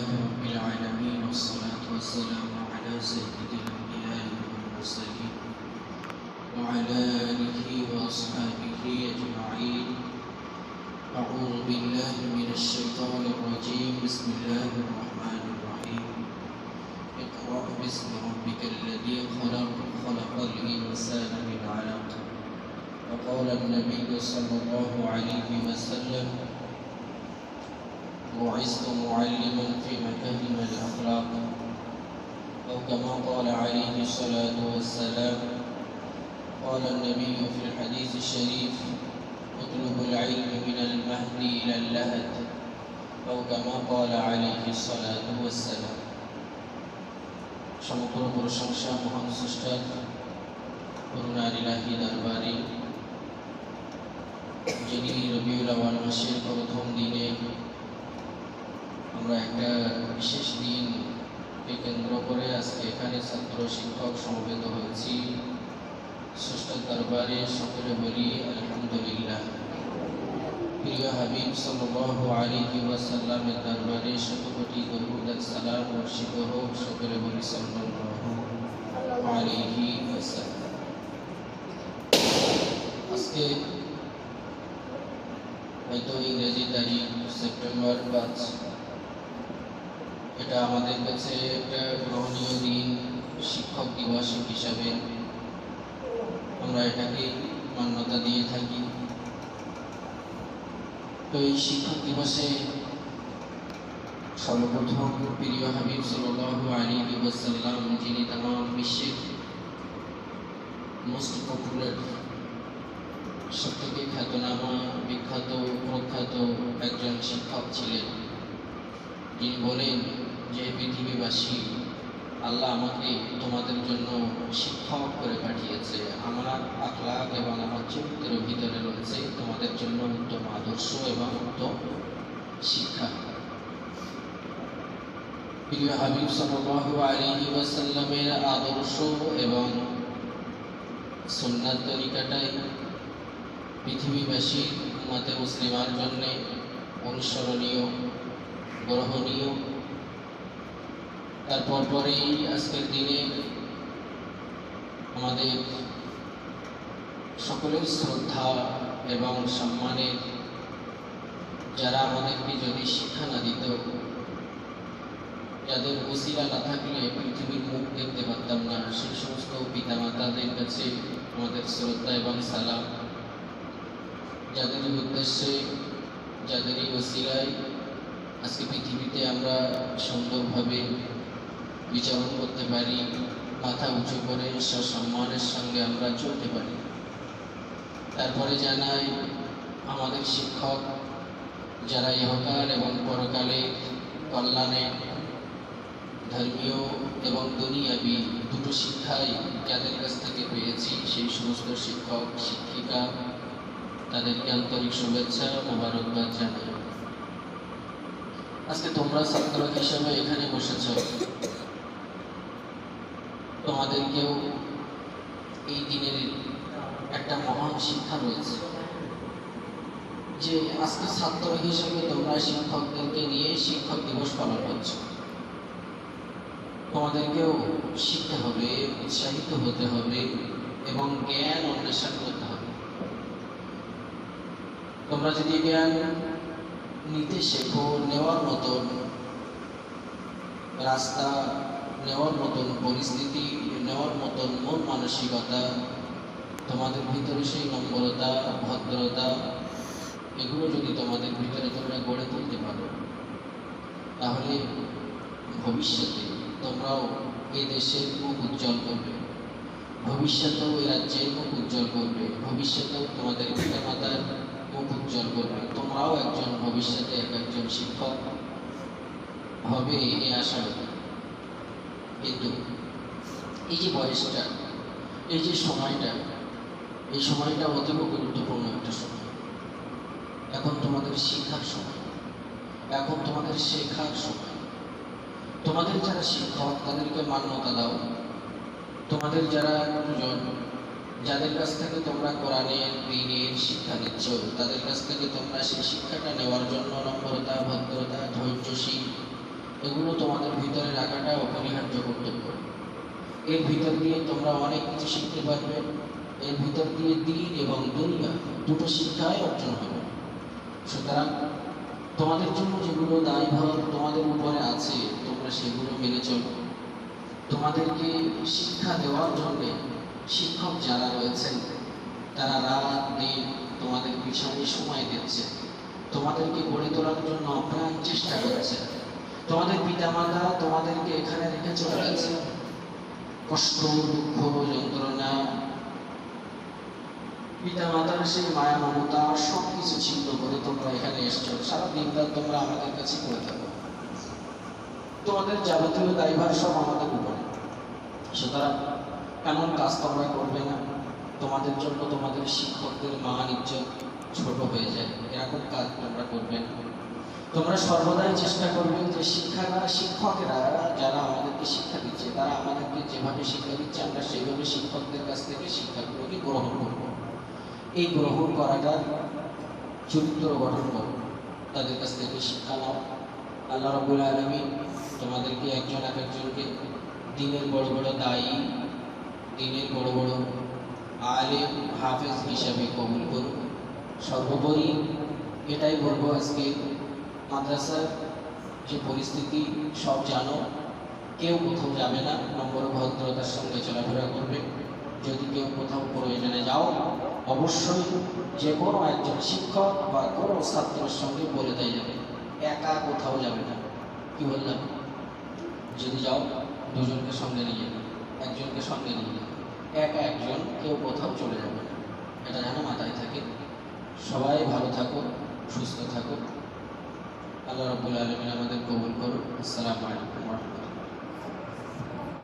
لله رب العالمين والصلاة والسلام على سيد الأنبياء والمرسلين وعلى آله وأصحابه أجمعين. أعوذ بالله من الشيطان الرجيم. بسم الله الرحمن الرحيم. اقرأ باسم ربك الذي خلق، خلق الإنسان من علق. وقال النبي صلى الله عليه وسلم: بعثت معلما في مكارم الأخلاق. أو كما قال عليه الصلاة والسلام. قال النبي في الحديث الشريف: اطلب العلم من المهد إلى اللهد. أو كما قال عليه الصلاة والسلام. সমগ্র প্রশংসা মহান স্রষ্টার করুণার ইলাহি দরবারে, যিনি রবিউল আউয়াল মাসের প্রথম দিনে আমরা একটা বিশেষ দিনকে কেন্দ্র করে আজকে এখানে ছাত্র শিক্ষক সমবেত হয়েছি। স্রষ্টার দরবারে সকলে বলি আলহামদুলিল্লাহ। প্রিয় হাবিব সাল্লাল্লাহু আলাইহি ওয়াসাল্লামের দরবারে শতকোটি দরুদ আর সালাম বর্ষিত হোক। সকলে বলি সাল্লাল্লাহু আলাইহি ওয়াসাল্লাম। আজকে হয়তো ইংরেজি তারিখ সেপ্টেম্বর 5, এটা আমাদের কাছে একটা গ্রহণীয় দিন, শিক্ষক দিবস হিসাবে আমরা এটাকে মান্যতা দিয়ে থাকি। তো এই শিক্ষক দিবসে সর্বপ্রথম প্রিয় হাবিব সাল্লাল্লাহু আলাইহি ওয়াসাল্লাম, যিনি তামাম বিশ্বের মোস্ট পপুলার, সবথেকে খ্যাতনামা, বিখ্যাত, প্রখ্যাত একজন শিক্ষক ছিলেন। তিনি বলেন যে, পৃথিবীবাসী, আল্লাহ আমাকে তোমাদের জন্য শিক্ষক করে পাঠিয়েছে। আমার আখলাক এবং আমার চরিত্রের ভিতরে রয়েছে তোমাদের জন্য উত্তম আদর্শ এবং উত্তম শিক্ষা। প্রিয় হাবিব সাল্লাল্লাহু আলাইহি ওয়াসাল্লামের আদর্শ এবং সুন্নাত তরিকাটাই পৃথিবীবাসী উম্মতে মুসলিমার জন্য অনুসরণীয়, গ্রহণীয়। তারপর পরেই আজকের দিনে আমাদের সকলের শ্রদ্ধা এবং সম্মানের, যারা আমাদেরকে যদি শিক্ষা না দিত, যাদের ওসিলা না থাকলে পৃথিবীর মুখ দেখতে পারতাম না, সেই সমস্ত পিতামাতাদের কাছে আমাদের শ্রদ্ধা এবং সালাম। যাদের উদ্দেশ্যে, যাদেরই ওসিলায় আজকে পৃথিবীতে আমরা সুন্দরভাবে বিচরণ করতে পারি, মাথা উঁচু করে সসম্মানের সঙ্গে আমরা চলতে পারি। তারপরে জানাই আমাদের শিক্ষক, যারা ইহকাল এবং পরকালে কল্যাণে ধর্মীয় এবং দুনিয়াবি দুটো শিক্ষাই যাদের কাছ থেকে পেয়েছি, সেই সমস্ত শিক্ষক শিক্ষিকা, তাদেরকে আন্তরিক শুভেচ্ছা মোবারকবাদ জানাই। আজকে তোমরা ছাত্র হিসেবে এখানে বসেছ, তোমাদেরকেও এই দিনের একটা মহান শিক্ষা রয়েছে যে আজকে ছাত্র হিসেবে তোমরা শিক্ষকদেরকে নিয়ে শিক্ষক দিবস পালন করছো। তোমাদেরকেও শিখতে হবে, উৎসাহিত হতে হবে এবং জ্ঞান অন্বেষণ করতে হবে। তোমরা যদি জ্ঞান নিতে শেখো, নেওয়ার মতন রাস্তা, নেওয়ার মতন পরিস্থিতি, নেওয়ার মতন মন মানসিকতা, তোমাদের ভিতরে সেই নম্রতা, ভদ্রতা, এগুলো যদি তোমাদের ভিতরে তোমরা গড়ে তুলতে পারো, তাহলে ভবিষ্যতে তোমরাও এই দেশের মুখ উজ্জ্বল করবে, ভবিষ্যতেও এই রাজ্যের মুখ উজ্জ্বল করবে, ভবিষ্যতেও তোমাদের পিতামাতার মুখ উজ্জ্বল করবে। তোমরাও একজন ভবিষ্যতে একজন শিক্ষক হবে, এই আশা হবে। কিন্তু এই যে বয়সটা, এই যে সময়টা, এই সময়টা অতীব গুরুত্বপূর্ণ একটা সময়। এখন তোমাদের শিক্ষার সময়, এখন তোমাদের শেখার সময়। তোমাদের যারা শিক্ষক, তাদেরকে মান্যতা দাও। তোমাদের যারা গুরুজন, যাদের কাছ থেকে তোমরা কোরআনের, দ্বীনের শিক্ষা নিচ্ছ, তাদের কাছ থেকে তোমরা সেই শিক্ষাটা নেওয়ার জন্য নম্রতা, ভদ্রতা, ধৈর্যশীল এগুলো তোমাদের ভিতরে রাখাটা অপরিহার্য কর্তব্য। এর ভিতর দিয়ে তোমরা অনেক কিছু শিখতে পারবে। এর ভিতর দিয়ে দিন এবং দুনিয়া দুটো শিক্ষাই অর্জন হবে। সুতরাং তোমাদের জন্য যেগুলো দায়ভার তোমাদের উপরে আছে তোমরা সেগুলো মেনে চলো। তোমাদেরকে শিক্ষা দেওয়ার জন্য শিক্ষক যারা রয়েছেন তারা রাত দিন তোমাদের পিছনে সময় দিচ্ছে, তোমাদেরকে গড়ে তোলার জন্য আপ্রাণ চেষ্টা করছে। তোমাদের পিতামাতা তোমাদেরকে এখানে রেখে চলে গেছে, কষ্ট দুঃখ যন্ত্রণা পিতামাতার সেই মায়া মমতা সব কিছু ছিন্ন করে তোমরা এখানে এসছো। সারা দিনরাত তোমরা আমাদের কাছে করে থাকো, তোমাদের যাবতীয় দায়ভার সব আমাদের উপরে। সুতরাং এমন কাজ তোমরা করবে না তোমাদের জন্য তোমাদের শিক্ষকদের মান ইজ্জত ছোট হয়ে যায়, এরকম কাজ তোমরা করবে না। তোমরা সর্বদাই চেষ্টা করবে যে শিক্ষকেরা যারা আমাদেরকে শিক্ষা দিচ্ছে তারা আমাদেরকে যেভাবে শিক্ষা দিচ্ছে আমরা সেইভাবে শিক্ষকদের কাছ থেকে শিক্ষাগুলোকে গ্রহণ করব। এই গ্রহণ করাটা চরিত্র গঠন করো, তাদের কাছ থেকে শিক্ষা নাও। আল্লাহ রাব্বুল আলামিন তোমাদেরকে একজন এক একজনকে দিনের বড় বড় দায়ী, দিনের বড় বড় আলেম হাফেজ হিসাবে কবুল করুন। সর্বোপরি এটাই বলবো, আজকে মাদ্রাসার যে পরিস্থিতি সব জানো, কেউ কোথাও যাবে না, নম্র ভদ্রতার সঙ্গে চলাফেরা করবে। যদি কেউ কোথাও প্রয়োজনে যাও অবশ্যই যে কোনো একজন শিক্ষক বা কোনো ছাত্রের সঙ্গে বলে দেয় যাবে, একা কোথাও যাবে না। কি বললাম? যদি যাও দুজনকে সঙ্গে নিয়ে যাবে, একজনকে সঙ্গে নিয়ে যাবে, একা একজন কেউ কোথাও চলে যাবে না। এটা যেন মাথায় থাকে। সবাই ভালো থাকো, সুস্থ থাকো। আল্লাহ রাব্বুল আলামিন আমাদের কবুল করুন। আসসালামু আলাইকুম।